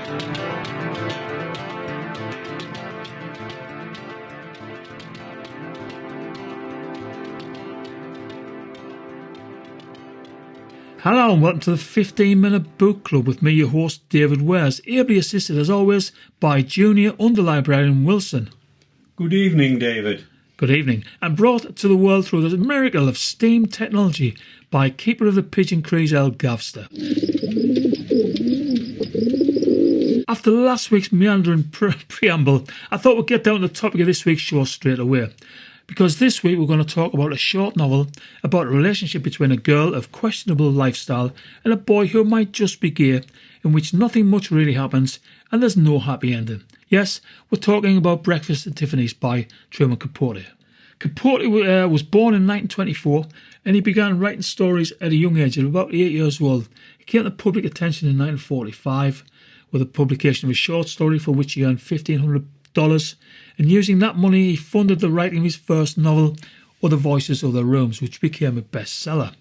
Hello and welcome to the 15-minute book club with me, your host David Wares, ably assisted as always by Junior Underlibrarian Wilson. Good evening, David. Good evening, and brought to the world through the miracle of steam technology by Keeper of the Pigeon Crees El Gavster. After last week's meandering preamble, I thought we'd get down to the topic of this week's show straight away. Because this week we're going to talk about a short novel about a relationship between a girl of questionable lifestyle and a boy who might just be gay, in which nothing much really happens and there's no happy ending. Yes, we're talking about Breakfast at Tiffany's by Truman Capote. Capote was born in 1924 and he began writing stories at a young age, at about 8 years old. He came to public attention in 1945 with the publication of a short story for which he earned $1,500. And using that money he funded the writing of his first novel, Other Voices, Other Rooms, which became a bestseller.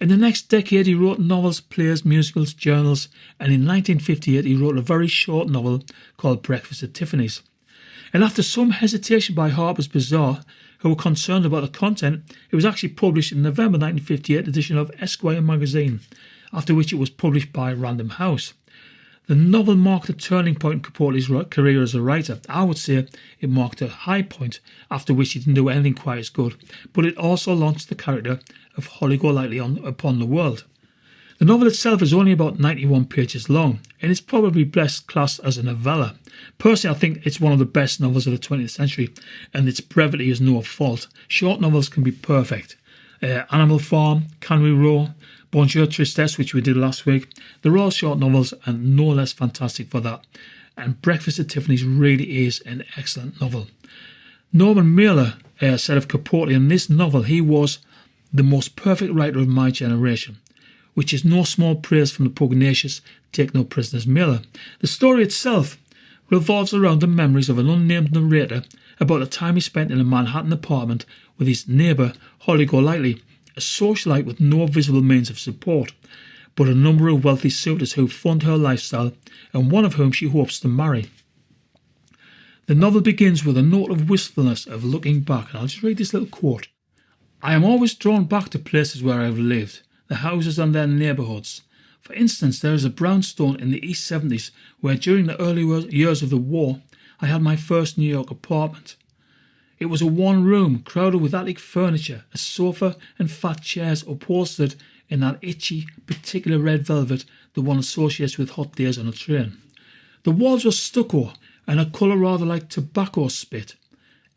In the next decade he wrote novels, plays, musicals, journals, and in 1958 he wrote a very short novel called Breakfast at Tiffany's. And after some hesitation by Harper's Bazaar, who were concerned about the content, it was actually published in November 1958 edition of Esquire magazine, after which it was published by Random House. The novel marked a turning point in Capote's career as a writer. I would say it marked a high point, after which he didn't do anything quite as good, but it also launched the character of Holly Golightly upon the world. The novel itself is only about 91 pages long, and it's probably best classed as a novella. Personally, I think it's one of the best novels of the 20th century, and its brevity is no fault. Short novels can be perfect. Animal Farm, Can We Row, Bonjour Tristesse, which we did last week, they're all short novels and no less fantastic for that. And Breakfast at Tiffany's really is an excellent novel. Norman Mailer said of Capote in this novel, he was the most perfect writer of my generation, which is no small praise from the pugnacious Take No Prisoners Mailer. The story itself revolves around the memories of an unnamed narrator about the time he spent in a Manhattan apartment with his neighbour Holly Golightly, a socialite with no visible means of support, but a number of wealthy suitors who fund her lifestyle and one of whom she hopes to marry. The novel begins with a note of wistfulness, of looking back, and I'll just read this little quote. I am always drawn back to places where I have lived, the houses and their neighbourhoods. For instance, there is a brownstone in the East 70s where during the early years of the war I had my first New York apartment. It was a one-room, crowded with attic furniture, a sofa and fat chairs upholstered in that itchy, particular red velvet that one associates with hot days on a train. The walls were stucco and a colour rather like tobacco spit.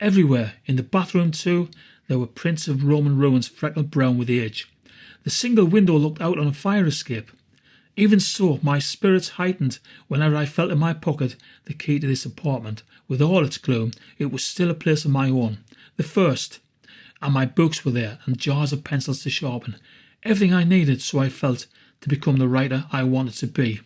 Everywhere, in the bathroom too, there were prints of Roman ruins freckled brown with age. The single window looked out on a fire escape. Even so, my spirits heightened whenever I felt in my pocket the key to this apartment. With all its gloom, it was still a place of my own, the first, and my books were there, and jars of pencils to sharpen. Everything I needed, so I felt, to become the writer I wanted to be.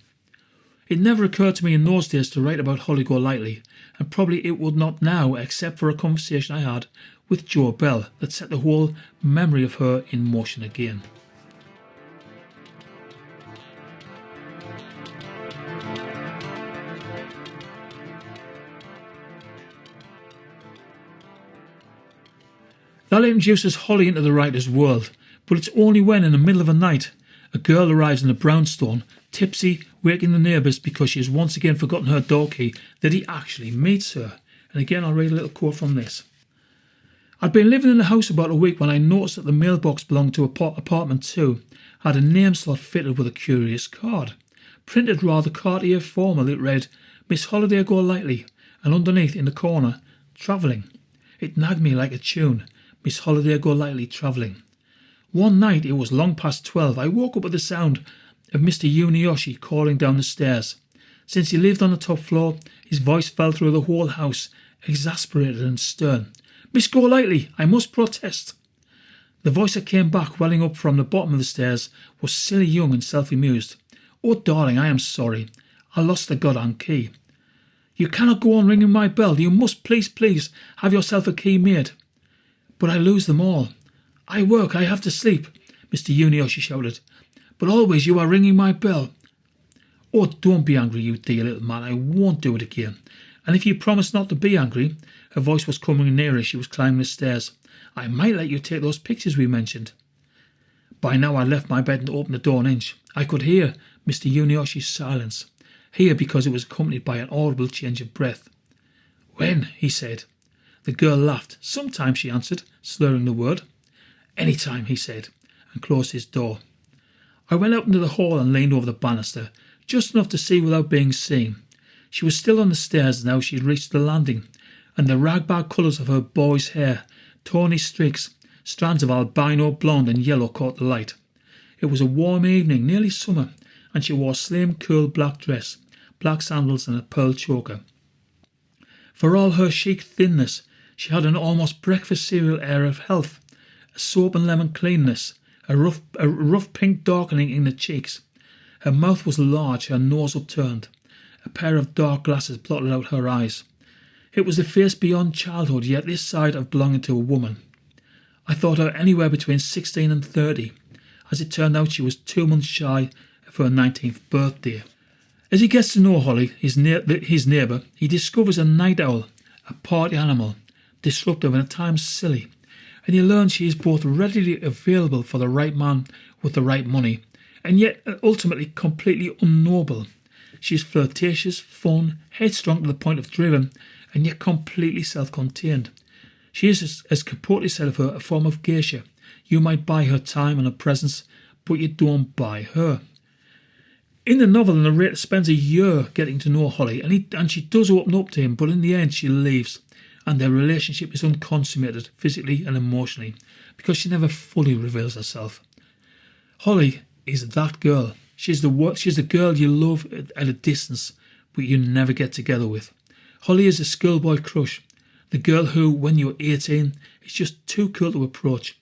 It never occurred to me in those days to write about Holly Golightly, and probably it would not now, except for a conversation I had with Joe Bell that set the whole memory of her in motion again. That introduces Holly into the writer's world, but it's only when, in the middle of a night, a girl arrives in a brownstone, tipsy, waking the neighbours because she has once again forgotten her door key, that he actually meets her. And again, I'll read a little quote from this. I'd been living in the house about a week when I noticed that the mailbox belonging to apartment 2 had a name slot fitted with a curious card. Printed rather Cartier formal, it read, Miss Holiday Golightly, and underneath, in the corner, Travelling. It nagged me like a tune. Miss Holiday Golightly travelling. One night, it was long past 12, I woke up with the sound of Mr. Yuniyoshi calling down the stairs. Since he lived on the top floor, his voice fell through the whole house, exasperated and stern. Miss Golightly, I must protest. The voice that came back, welling up from the bottom of the stairs, was silly young and self-amused. Oh, darling, I am sorry. I lost the goddamn key. You cannot go on ringing my bell. You must please have yourself a key made. But I lose them all. I work, I have to sleep, Mr. Yuniyoshi shouted. But always you are ringing my bell. "Oh, don't be angry, you dear little man. I won't do it again. And if you promise not to be angry," her voice was coming nearer as she was climbing the stairs, "I might let you take those pictures we mentioned." By now I'd left my bed and opened the door an inch. I could hear Mr. Yuniyoshi's silence, hear because it was accompanied by an audible change of breath. "When?" he said. The girl laughed. "Sometime," she answered, slurring the word. "Any time," he said, and closed his door. I went out into the hall and leaned over the banister, just enough to see without being seen. She was still on the stairs now she had reached the landing, and the ragbag colours of her boy's hair, tawny streaks, strands of albino blonde and yellow caught the light. It was a warm evening, nearly summer, and she wore a slim, cool black dress, black sandals and a pearl choker. For all her chic thinness, she had an almost breakfast cereal air of health, a soap and lemon cleanness, a rough pink darkening in the cheeks. Her mouth was large, her nose upturned. A pair of dark glasses blotted out her eyes. It was the face beyond childhood, yet this side of belonging to a woman. I thought her anywhere between 16 and 30. As it turned out, she was 2 months shy of her 19th birthday. As he gets to know Holly, his neighbour, he discovers a night owl, a party animal, disruptive and at times silly, and he learns she is both readily available for the right man with the right money, and yet ultimately completely unnoble. She is flirtatious, fun, headstrong to the point of driven, and yet completely self-contained. She is, as Capote said of her, a form of geisha. You might buy her time and her presence, but you don't buy her. In the novel, the narrator spends a year getting to know Holly, and she does open up to him, but in the end she leaves, and their relationship is unconsummated, physically and emotionally, because she never fully reveals herself. Holly is that girl. She's the girl you love at a distance, but you never get together with. Holly is a schoolboy crush, the girl who, when you're 18, is just too cool to approach,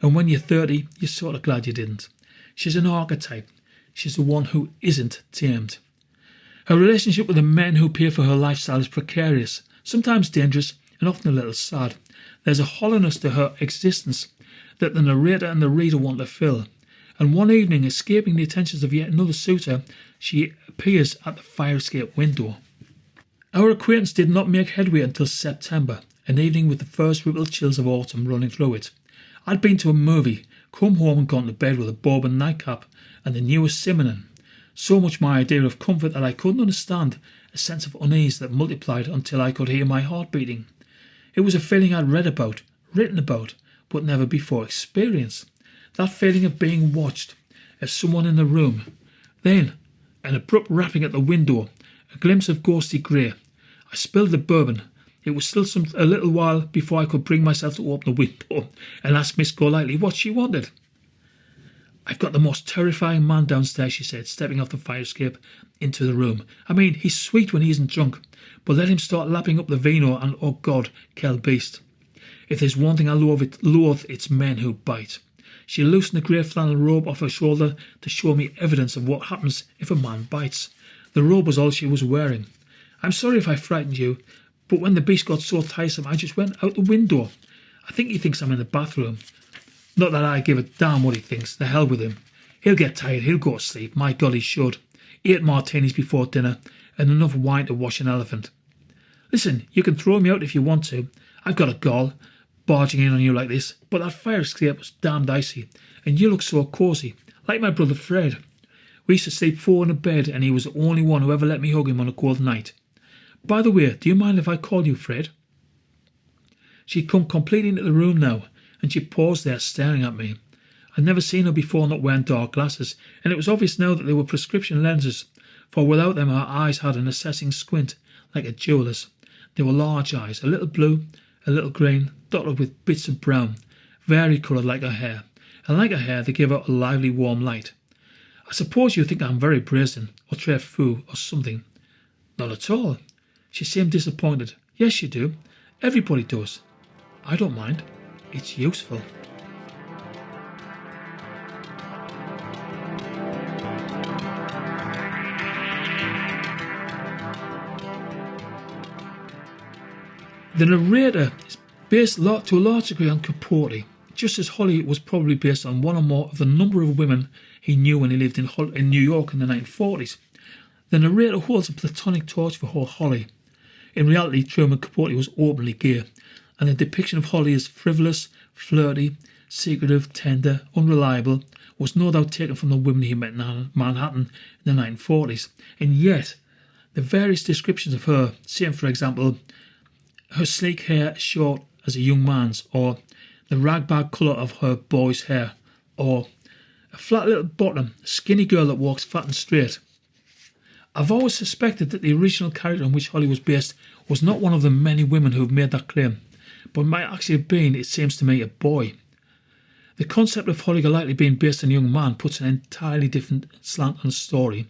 and when you're 30, you're sort of glad you didn't. She's an archetype. She's the one who isn't tamed. Her relationship with the men who pay for her lifestyle is precarious, sometimes dangerous, and often a little sad. There's a hollowness to her existence that the narrator and the reader want to fill. And one evening, escaping the attentions of yet another suitor, she appears at the fire escape window. Our acquaintance did not make headway until September, an evening with the first rippled chills of autumn running through it. I'd been to a movie, come home and gone to bed with a bourbon nightcap and the newest Simonin. So much my idea of comfort that I couldn't understand a sense of unease that multiplied until I could hear my heart beating. It was a feeling I'd read about, written about, but never before experienced. That feeling of being watched, as someone in the room. Then, an abrupt rapping at the window, a glimpse of ghostly grey. I spilled the bourbon. It was still a little while before I could bring myself to open the window and ask Miss Golightly what she wanted. "I've got the most terrifying man downstairs," she said, stepping off the fire escape into the room. "I mean, he's sweet when he isn't drunk, but let him start lapping up the vino and, oh God, quel beast. If there's one thing I loathe, it's men who bite." She loosened the grey flannel robe off her shoulder to show me evidence of what happens if a man bites. The robe was all she was wearing. "I'm sorry if I frightened you, but when the beast got so tiresome, I just went out the window. I think he thinks I'm in the bathroom. Not that I give a damn what he thinks. The hell with him. He'll get tired, he'll go to sleep. My God, he should. 8 martinis before dinner, and enough wine to wash an elephant. Listen, you can throw me out if you want to. I've got a gall, barging in on you like this, but that fire escape was damned icy, and you look so cosy, like my brother Fred. We used to sleep 4 in a bed, and he was the only one who ever let me hug him on a cold night. By the way, do you mind if I call you Fred?" She'd come completely into the room now, and she paused there staring at me. I'd never seen her before not wearing dark glasses, and it was obvious now that they were prescription lenses, for without them her eyes had an assessing squint, like a jeweller's. They were large eyes, a little blue, a little green, dotted with bits of brown, vari-coloured like her hair, and like her hair they gave out a lively warm light. "I suppose you think I'm very brazen, or très fou, or something." "Not at all." She seemed disappointed. "Yes, you do. Everybody does. I don't mind. It's useful." The narrator is based to a large degree on Capote, just as Holly was probably based on one or more of the number of women he knew when he lived in New York in the 1940s. The narrator holds a platonic torch for Holly. In reality, Truman Capote was openly gay, and the depiction of Holly as frivolous, flirty, secretive, tender, unreliable was no doubt taken from the women he met in Manhattan in the 1940s. And yet, the various descriptions of her, saying for example, her sleek hair short as a young man's, or the ragbag colour of her boy's hair, or a flat little bottom, skinny girl that walks fat and straight. I've always suspected that the original character on which Holly was based was not one of the many women who have made that claim, but might actually have been, it seems to me, a boy. The concept of Holly Golightly being based on a young man puts an entirely different slant on the story.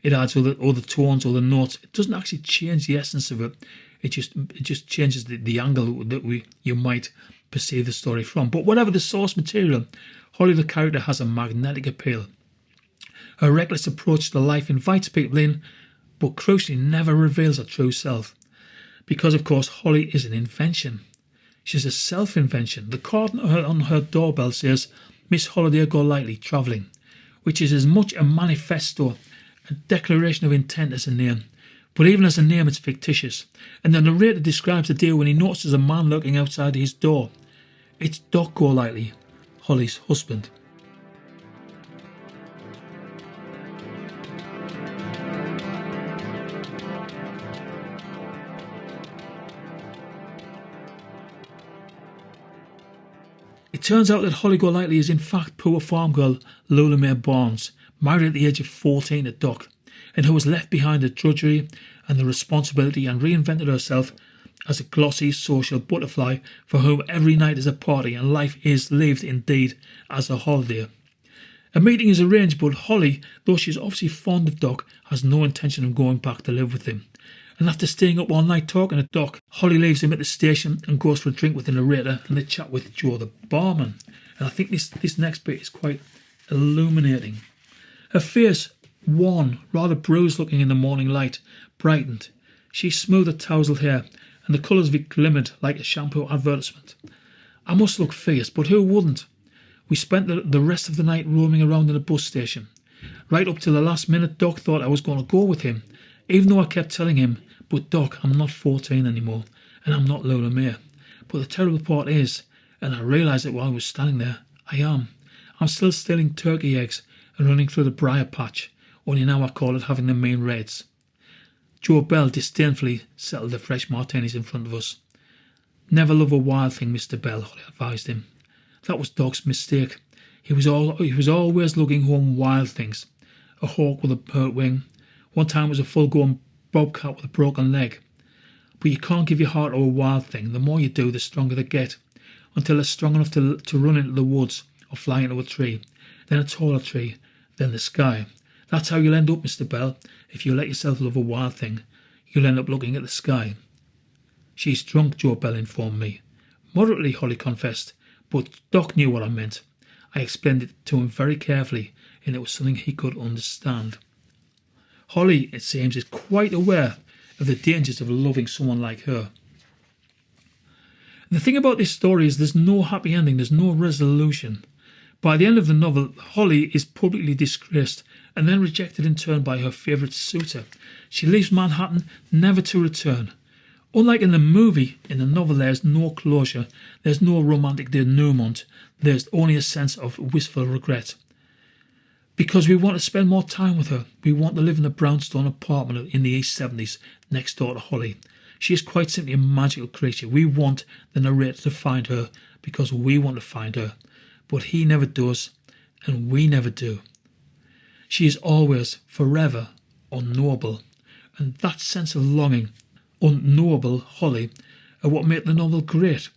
It adds other tones, other notes. It doesn't actually change the essence of it. It just changes the angle that you might perceive the story from. But whatever the source material, Holly the character has a magnetic appeal. Her reckless approach to life invites people in, but crucially never reveals her true self. Because, of course, Holly is an invention. She's a self-invention. The card on her doorbell says, Miss Holliday Golightly, travelling, which is as much a manifesto, a declaration of intent as a name. But even as a name, it's fictitious. And the narrator describes the day when he notices a man lurking outside his door. It's Doc Golightly, Holly's husband. It turns out that Holly Golightly is in fact poor farm girl Lola Mae Barnes, married at the age of 14 to Doc, and who was left behind the drudgery and the responsibility and reinvented herself as a glossy social butterfly for whom every night is a party and life is lived indeed as a holiday. A meeting is arranged, but Holly, though she is obviously fond of Doc, has no intention of going back to live with him. And after staying up all night talking to Doc, Holly leaves him at the station and goes for a drink with the narrator and they chat with Joe the barman. And I think this next bit is quite illuminating. Her face, worn, rather bruised looking in the morning light, brightened. She smoothed her tousled hair, and the colours of it glimmered like a shampoo advertisement. I must look fierce, but who wouldn't? We spent the rest of the night roaming around in a bus station. Right up till the last minute, Doc thought I was going to go with him, even though I kept telling him, but Doc, I'm not 14 anymore, and I'm not Lola Mae. But the terrible part is, and I realised it while I was standing there, I am. I'm still stealing turkey eggs and running through the briar patch, only now I call it having the mean reds. Joe Bell disdainfully settled the fresh martinis in front of us. Never love a wild thing, Mr. Bell, Holly advised him. That was Doc's mistake. He was always looking home wild things. A hawk with a hurt wing. One time it was a full-grown bobcat with a broken leg. But you can't give your heart to a wild thing. The more you do, the stronger they get, until they're strong enough to run into the woods or fly into a tree, then a taller tree, then the sky. That's how you'll end up, Mr. Bell. If you let yourself love a wild thing, you'll end up looking at the sky. She's drunk, Joe Bell informed me. Moderately, Holly confessed, but Doc knew what I meant. I explained it to him very carefully, and it was something he could understand. Holly, it seems, is quite aware of the dangers of loving someone like her. The thing about this story is there's no happy ending, there's no resolution. By the end of the novel, Holly is publicly disgraced and then rejected in turn by her favourite suitor. She leaves Manhattan, never to return. Unlike in the movie, in the novel there's no closure, there's no romantic denouement, there's only a sense of wistful regret. Because we want to spend more time with her. We want to live in a brownstone apartment in the East 70s next door to Holly. She is quite simply a magical creature. We want the narrator to find her because we want to find her. But he never does, and we never do. She is always, forever, unknowable. And that sense of longing, unknowable Holly, are what make the novel great.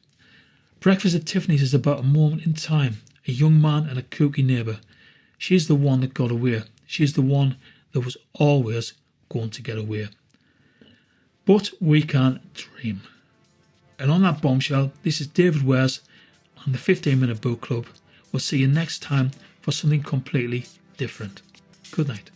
Breakfast at Tiffany's is about a moment in time, a young man and a kooky neighbour. She's the one that got away. She's the one that was always going to get away. But we can't dream. And on that bombshell, this is David Wares on the 15-Minute Book Club. We'll see you next time for something completely different. Good night.